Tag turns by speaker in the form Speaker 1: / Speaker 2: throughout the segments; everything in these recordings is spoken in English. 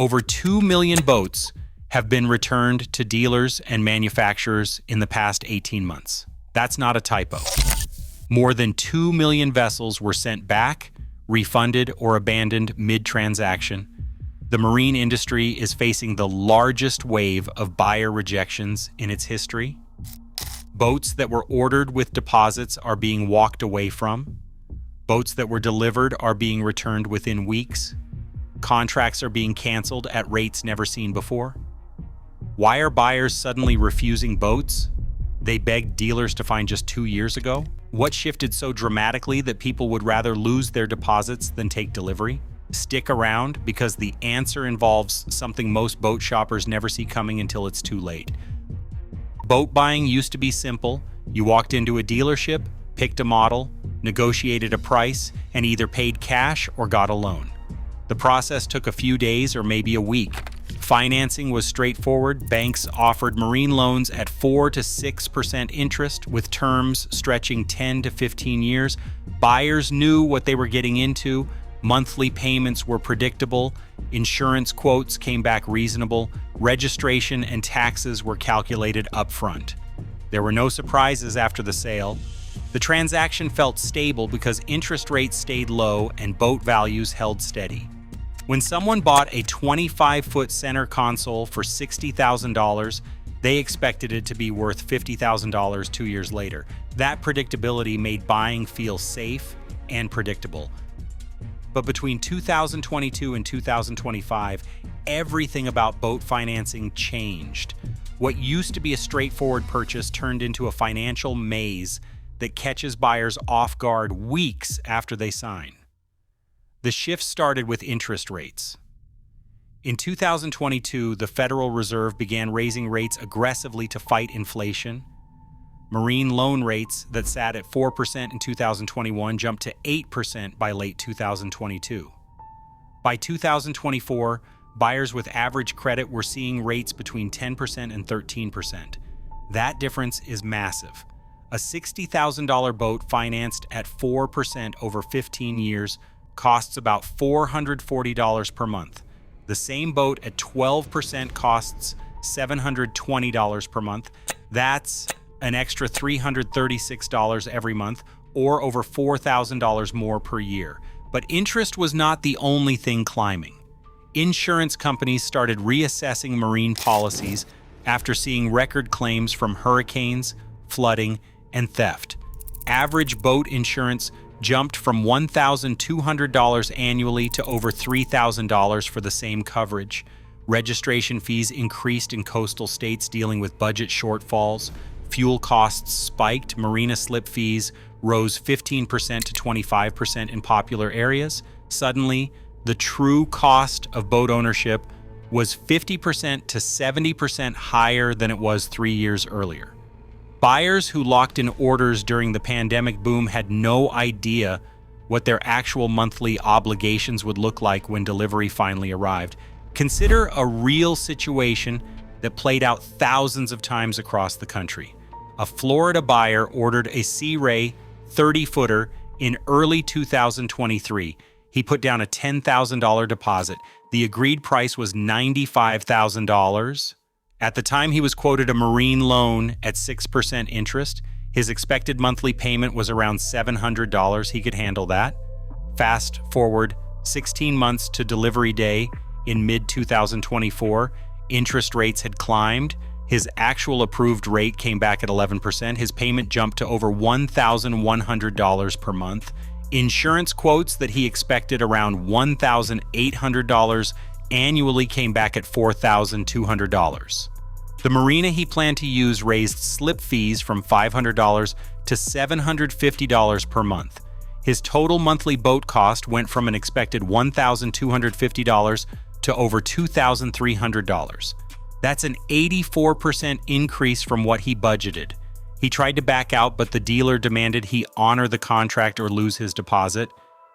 Speaker 1: Over 2 million boats have been returned to dealers and manufacturers in the past 18 months. That's not a typo. More than 2 million vessels were sent back, refunded, or abandoned mid-transaction. The marine industry is facing the largest wave of buyer rejections in its history. Boats that were ordered with deposits are being walked away from. Boats that were delivered are being returned within weeks. Contracts are being canceled at rates never seen before. Why are buyers suddenly refusing boats they begged dealers to find just 2 years ago? What shifted so dramatically that people would rather lose their deposits than take delivery? Stick around, because the answer involves something most boat shoppers never see coming until it's too late. Boat buying used to be simple. You walked into a dealership, picked a model, negotiated a price, and either paid cash or got a loan. The process took a few days or maybe a week. Financing was straightforward. Banks offered marine loans at 4 to 6% interest, with terms stretching 10 to 15 years. Buyers knew what they were getting into. Monthly payments were predictable. Insurance quotes came back reasonable. Registration and taxes were calculated upfront. There were no surprises after the sale. The transaction felt stable because interest rates stayed low and boat values held steady. When someone bought a 25-foot center console for $60,000, they expected it to be worth $50,000 2 years later. That predictability made buying feel safe and predictable. But between 2022 and 2025, everything about boat financing changed. What used to be a straightforward purchase turned into a financial maze that catches buyers off guard weeks after they sign. The shift started with interest rates. In 2022, the Federal Reserve began raising rates aggressively to fight inflation. Marine loan rates that sat at 4% in 2021 jumped to 8% by late 2022. By 2024, buyers with average credit were seeing rates between 10% and 13%. That difference is massive. A $60,000 boat financed at 4% over 15 years costs about $440 per month. The same boat at 12% costs $720 per month. That's an extra $336 every month, or over $4,000 more per year. But interest was not the only thing climbing. Insurance companies started reassessing marine policies after seeing record claims from hurricanes, flooding, and theft. Average boat insurance jumped from $1,200 annually to over $3,000 for the same coverage. Registration fees increased in coastal states dealing with budget shortfalls. Fuel costs spiked. Marina slip fees rose 15% to 25% in popular areas. Suddenly, the true cost of boat ownership was 50% to 70% higher than it was 3 years earlier. Buyers who locked in orders during the pandemic boom had no idea what their actual monthly obligations would look like when delivery finally arrived. Consider a real situation that played out thousands of times across the country. A Florida buyer ordered a Sea Ray 30-footer in early 2023. He put down a $10,000 deposit. The agreed price was $95,000. At the time he was quoted a marine loan at 6% interest. His expected monthly payment was around $700. He could handle that. Fast forward 16 months to delivery day in mid-2024. Interest rates had climbed. His actual approved rate came back at 11%. His payment jumped to over $1,100 per month. Insurance quotes that he expected around $1,800 annually came back at $4,200. The marina he planned to use raised slip fees from $500 to $750 per month. His total monthly boat cost went from an expected $1,250 to over $2,300. That's an 84% increase from what he budgeted. He tried to back out, but the dealer demanded he honor the contract or lose his deposit.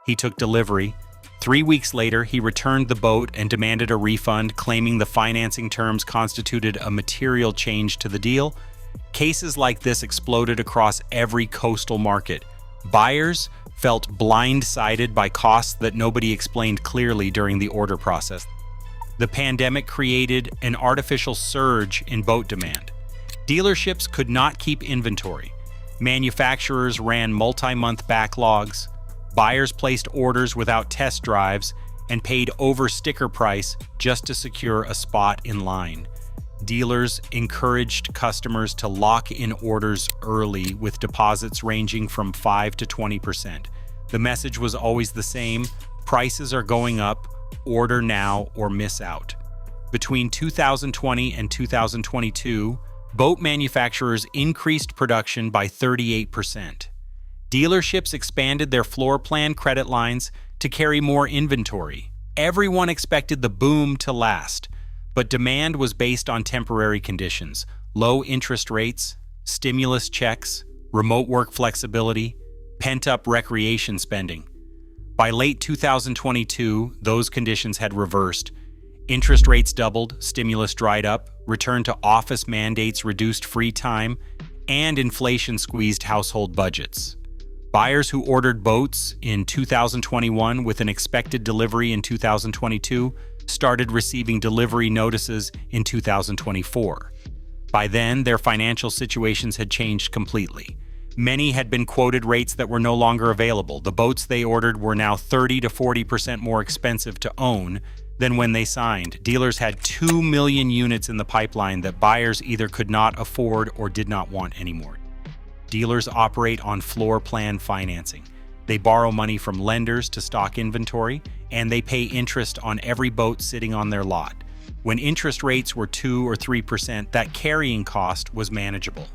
Speaker 1: He took delivery. 3 weeks later, he returned the boat and demanded a refund, claiming the financing terms constituted a material change to the deal. Cases like this exploded across every coastal market. Buyers felt blindsided by costs that nobody explained clearly during the order process. The pandemic created an artificial surge in boat demand. Dealerships could not keep inventory. Manufacturers ran multi-month backlogs. Buyers placed orders without test drives and paid over sticker price just to secure a spot in line. Dealers encouraged customers to lock in orders early with deposits ranging from 5 to 20%. The message was always the same: prices are going up, order now or miss out. Between 2020 and 2022, boat manufacturers increased production by 38%. Dealerships expanded their floor plan credit lines to carry more inventory. Everyone expected the boom to last, but demand was based on temporary conditions: low interest rates, stimulus checks, remote work flexibility, pent-up recreation spending. By late 2022, those conditions had reversed. Interest rates doubled, stimulus dried up, return to office mandates reduced free time, and inflation squeezed household budgets. Buyers who ordered boats in 2021 with an expected delivery in 2022 started receiving delivery notices in 2024. By then, their financial situations had changed completely. Many had been quoted rates that were no longer available. The boats they ordered were now 30 to 40% more expensive to own than when they signed. Dealers had 2 million units in the pipeline that buyers either could not afford or did not want anymore. Dealers operate on floor plan financing. They borrow money from lenders to stock inventory, and they pay interest on every boat sitting on their lot. When interest rates were 2 or 3%, that carrying cost was manageable.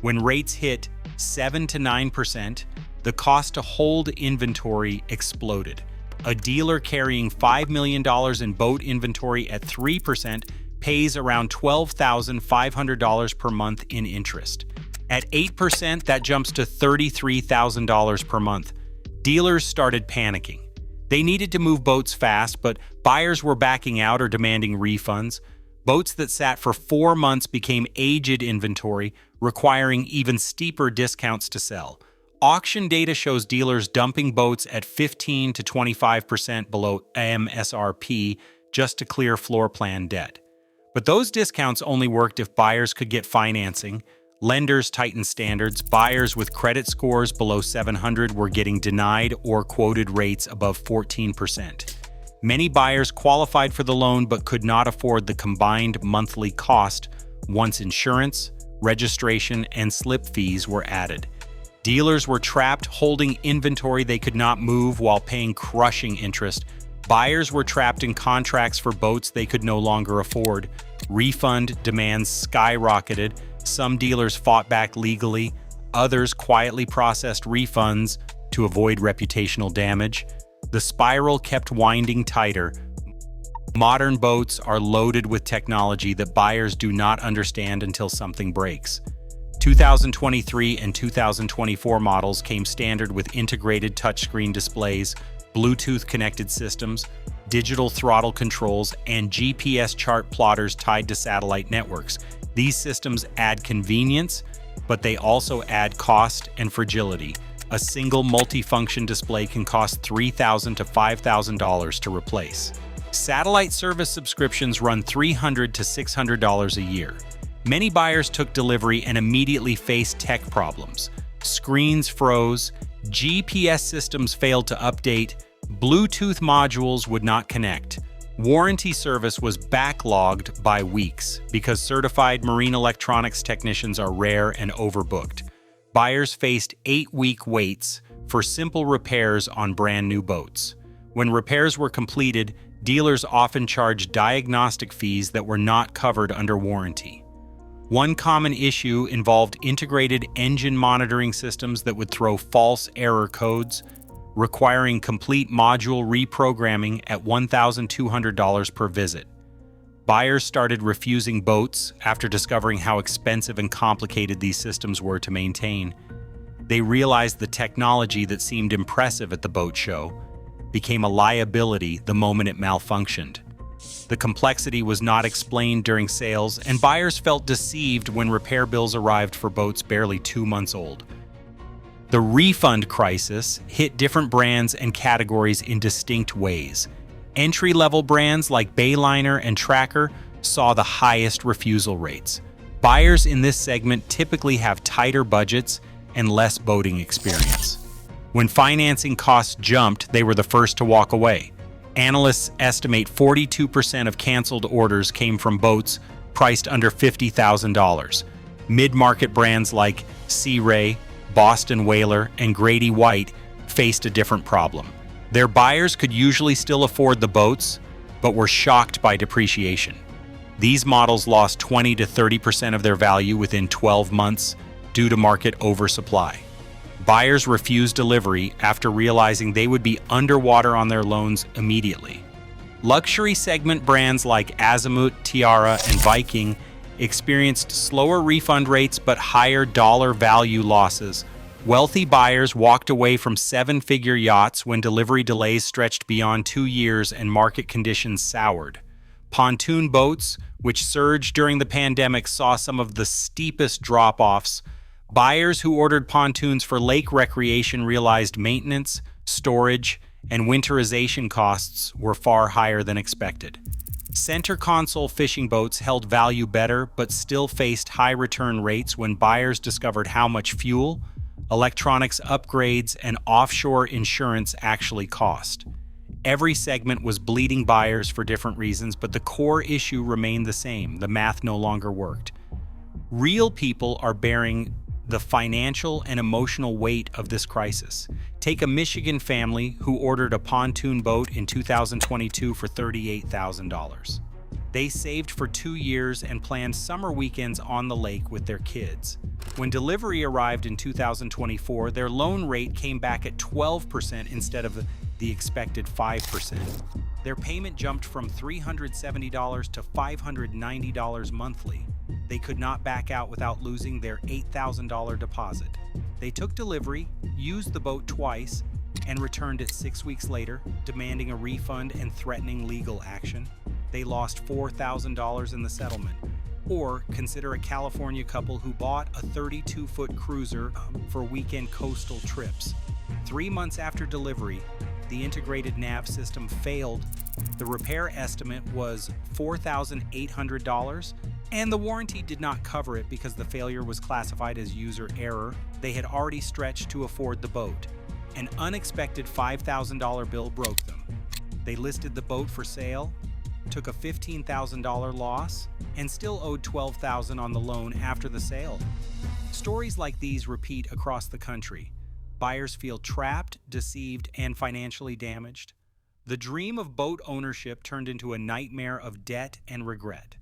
Speaker 1: When rates hit 7 to 9%, the cost to hold inventory exploded. A dealer carrying $5 million in boat inventory at 3% pays around $12,500 per month in interest. At 8%, that jumps to $33,000 per month. Dealers started panicking. They needed to move boats fast, but buyers were backing out or demanding refunds. Boats that sat for 4 months became aged inventory, requiring even steeper discounts to sell. Auction data shows dealers dumping boats at 15 to 25% below MSRP just to clear floor plan debt. But those discounts only worked if buyers could get financing. Lenders tightened standards. Buyers with credit scores below 700 were getting denied or quoted rates above 14%. Many buyers qualified for the loan but could not afford the combined monthly cost once insurance, registration, and slip fees were added. Dealers were trapped holding inventory they could not move while paying crushing interest. Buyers were trapped in contracts for boats they could no longer afford. Refund demands skyrocketed. Some dealers fought back legally. Others quietly processed refunds to avoid reputational damage. The spiral kept winding tighter. Modern boats are loaded with technology that buyers do not understand until something breaks. 2023 and 2024 models came standard with integrated touchscreen displays, Bluetooth-connected systems, digital throttle controls, and GPS chart plotters tied to satellite networks. These systems add convenience, but they also add cost and fragility. A single multifunction display can cost $3,000 to $5,000 to replace. Satellite service subscriptions run $300 to $600 a year. Many buyers took delivery and immediately faced tech problems. Screens froze, GPS systems failed to update, Bluetooth modules would not connect. Warranty service was backlogged by weeks because certified marine electronics technicians are rare and overbooked. Buyers faced 8-week waits for simple repairs on brand new boats. When repairs were completed, dealers often charged diagnostic fees that were not covered under warranty. One common issue involved integrated engine monitoring systems that would throw false error codes, requiring complete module reprogramming at $1,200 per visit. Buyers started refusing boats after discovering how expensive and complicated these systems were to maintain. They realized the technology that seemed impressive at the boat show became a liability the moment it malfunctioned. The complexity was not explained during sales, and buyers felt deceived when repair bills arrived for boats barely 2 months old. The refund crisis hit different brands and categories in distinct ways. Entry-level brands like Bayliner and Tracker saw the highest refusal rates. Buyers in this segment typically have tighter budgets and less boating experience. When financing costs jumped, they were the first to walk away. Analysts estimate 42% of canceled orders came from boats priced under $50,000. Mid-market brands like Sea Ray, Boston Whaler, and Grady White faced a different problem. Their buyers could usually still afford the boats, but were shocked by depreciation. These models lost 20 to 30% of their value within 12 months due to market oversupply. Buyers refused delivery after realizing they would be underwater on their loans immediately. Luxury segment brands like Azimut, Tiara, and Viking experienced slower refund rates but higher dollar value losses. Wealthy buyers walked away from seven-figure yachts when delivery delays stretched beyond 2 years and market conditions soured. Pontoon boats, which surged during the pandemic, saw some of the steepest drop-offs. Buyers who ordered pontoons for lake recreation realized maintenance, storage, and winterization costs were far higher than expected. Center console fishing boats held value better but still faced high return rates when buyers discovered how much fuel, electronics upgrades, and offshore insurance actually cost. Every segment was bleeding buyers for different reasons, but the core issue remained the same. The math no longer worked. Real people are bearing the financial and emotional weight of this crisis. Take a Michigan family who ordered a pontoon boat in 2022 for $38,000. They saved for 2 years and planned summer weekends on the lake with their kids. When delivery arrived in 2024, their loan rate came back at 12% instead of the expected 5%. Their payment jumped from $370 to $590 monthly. They could not back out without losing their $8,000 deposit. They took delivery, used the boat twice, and returned it 6 weeks later, demanding a refund and threatening legal action. They lost $4,000 in the settlement. Or consider a California couple who bought a 32-foot cruiser for weekend coastal trips. 3 months after delivery, the integrated nav system failed. The repair estimate was $4,800, and the warranty did not cover it because the failure was classified as user error. They had already stretched to afford the boat. An unexpected $5,000 bill broke them. They listed the boat for sale, took a $15,000 loss, and still owed $12,000 on the loan after the sale. Stories like these repeat across the country. Buyers feel trapped, deceived, and financially damaged. The dream of boat ownership turned into a nightmare of debt and regret.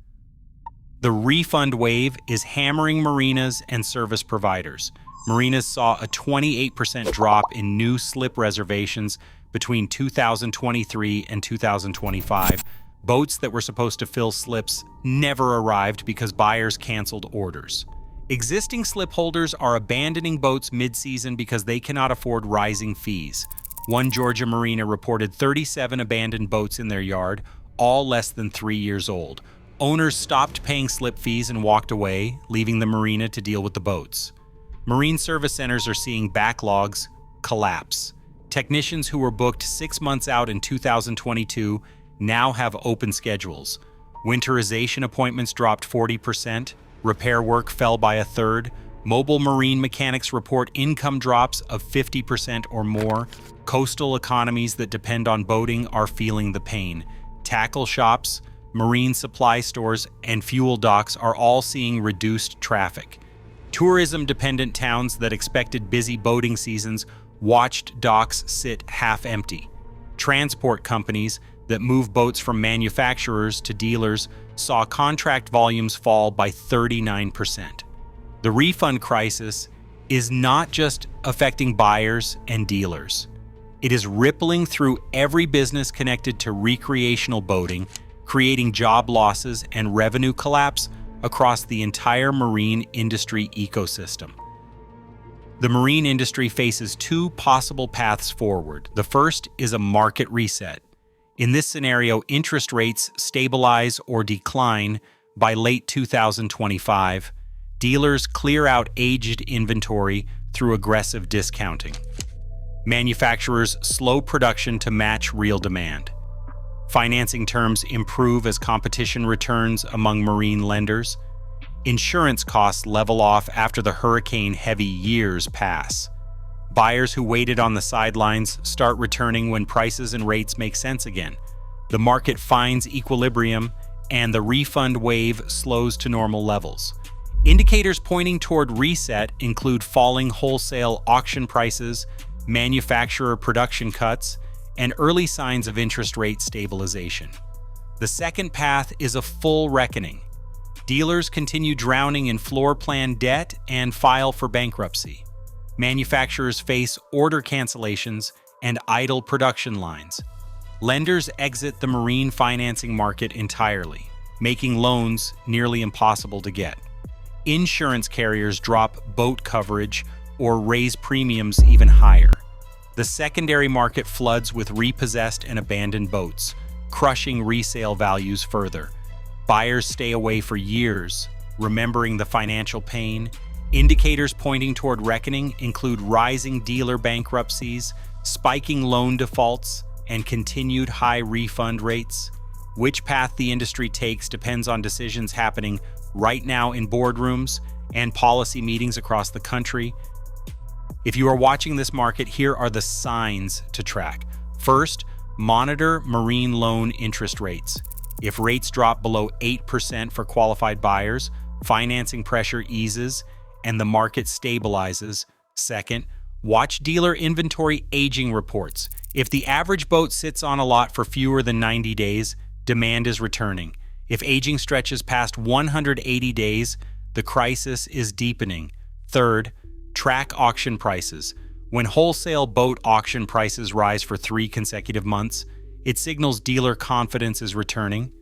Speaker 1: The refund wave is hammering marinas and service providers. Marinas saw a 28% drop in new slip reservations between 2023 and 2025. Boats that were supposed to fill slips never arrived because buyers canceled orders. Existing slip holders are abandoning boats mid-season because they cannot afford rising fees. One Georgia marina reported 37 abandoned boats in their yard, all less than 3 years old. Owners stopped paying slip fees and walked away, leaving the marina to deal with the boats. Marine service centers are seeing backlogs collapse. Technicians who were booked 6 months out in 2022 now have open schedules. Winterization appointments dropped 40%. Repair work fell by a third. Mobile marine mechanics report income drops of 50% or more. Coastal economies that depend on boating are feeling the pain. Tackle shops, marine supply stores, and fuel docks are all seeing reduced traffic. Tourism-dependent towns that expected busy boating seasons watched docks sit half empty. Transport companies that move boats from manufacturers to dealers saw contract volumes fall by 39%. The refund crisis is not just affecting buyers and dealers. It is rippling through every business connected to recreational boating, creating job losses and revenue collapse across the entire marine industry ecosystem. The marine industry faces two possible paths forward. The first is a market reset. In this scenario, interest rates stabilize or decline by late 2025. Dealers clear out aged inventory through aggressive discounting. Manufacturers slow production to match real demand. Financing terms improve as competition returns among marine lenders. Insurance costs level off after the hurricane-heavy years pass. Buyers who waited on the sidelines start returning when prices and rates make sense again. The market finds equilibrium, and the refund wave slows to normal levels. Indicators pointing toward reset include falling wholesale auction prices, manufacturer production cuts, and early signs of interest rate stabilization. The second path is a full reckoning. Dealers continue drowning in floor plan debt and file for bankruptcy. Manufacturers face order cancellations and idle production lines. Lenders exit the marine financing market entirely, making loans nearly impossible to get. Insurance carriers drop boat coverage or raise premiums even higher. The secondary market floods with repossessed and abandoned boats, crushing resale values further. Buyers stay away for years, remembering the financial pain. Indicators pointing toward reckoning include rising dealer bankruptcies, spiking loan defaults, and continued high refund rates. Which path the industry takes depends on decisions happening right now in boardrooms and policy meetings across the country. If you are watching this market, here are the signs to track. First, monitor marine loan interest rates. If rates drop below 8% for qualified buyers, financing pressure eases and the market stabilizes. Second, watch dealer inventory aging reports. If the average boat sits on a lot for fewer than 90 days, demand is returning. If aging stretches past 180 days, the crisis is deepening. Third, track auction prices. When wholesale boat auction prices rise for 3 consecutive months, it signals dealer confidence is returning.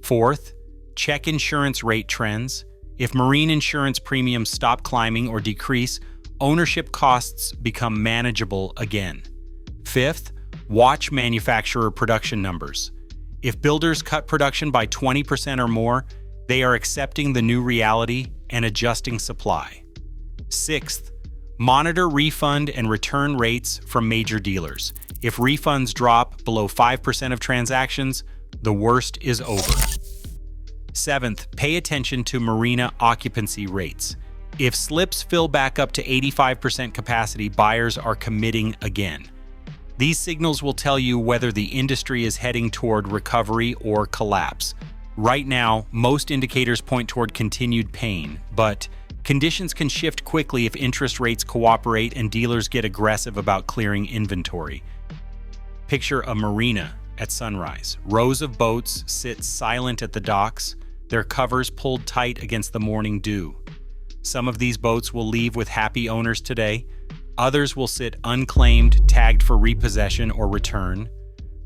Speaker 1: Fourth, check insurance rate trends. If marine insurance premiums stop climbing or decrease, ownership costs become manageable again. Fifth, watch manufacturer production numbers. If builders cut production by 20% or more, they are accepting the new reality and adjusting supply. Sixth, monitor refund and return rates from major dealers. If refunds drop below 5% of transactions, the worst is over. Seventh, pay attention to marina occupancy rates. If slips fill back up to 85% capacity, buyers are committing again. These signals will tell you whether the industry is heading toward recovery or collapse. Right now, most indicators point toward continued pain, but conditions can shift quickly if interest rates cooperate and dealers get aggressive about clearing inventory. Picture a marina at sunrise. Rows of boats sit silent at the docks, their covers pulled tight against the morning dew. Some of these boats will leave with happy owners today. Others will sit unclaimed, tagged for repossession or return.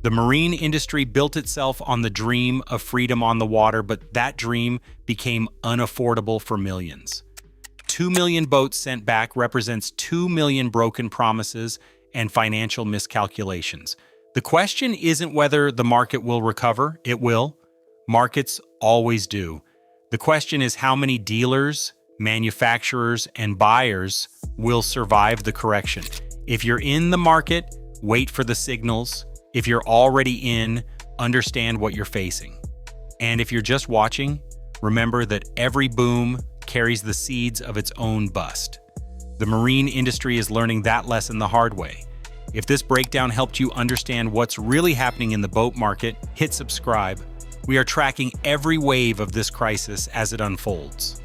Speaker 1: The marine industry built itself on the dream of freedom on the water, but that dream became unaffordable for millions. 2 million boats sent back represents 2 million broken promises and financial miscalculations. The question isn't whether the market will recover. It will. Markets always do. The question is how many dealers, manufacturers, and buyers will survive the correction. If you're in the market, wait for the signals. If you're already in, understand what you're facing. And if you're just watching, remember that every boom carries the seeds of its own bust. The marine industry is learning that lesson the hard way. If this breakdown helped you understand what's really happening in the boat market, hit subscribe. We are tracking every wave of this crisis as it unfolds.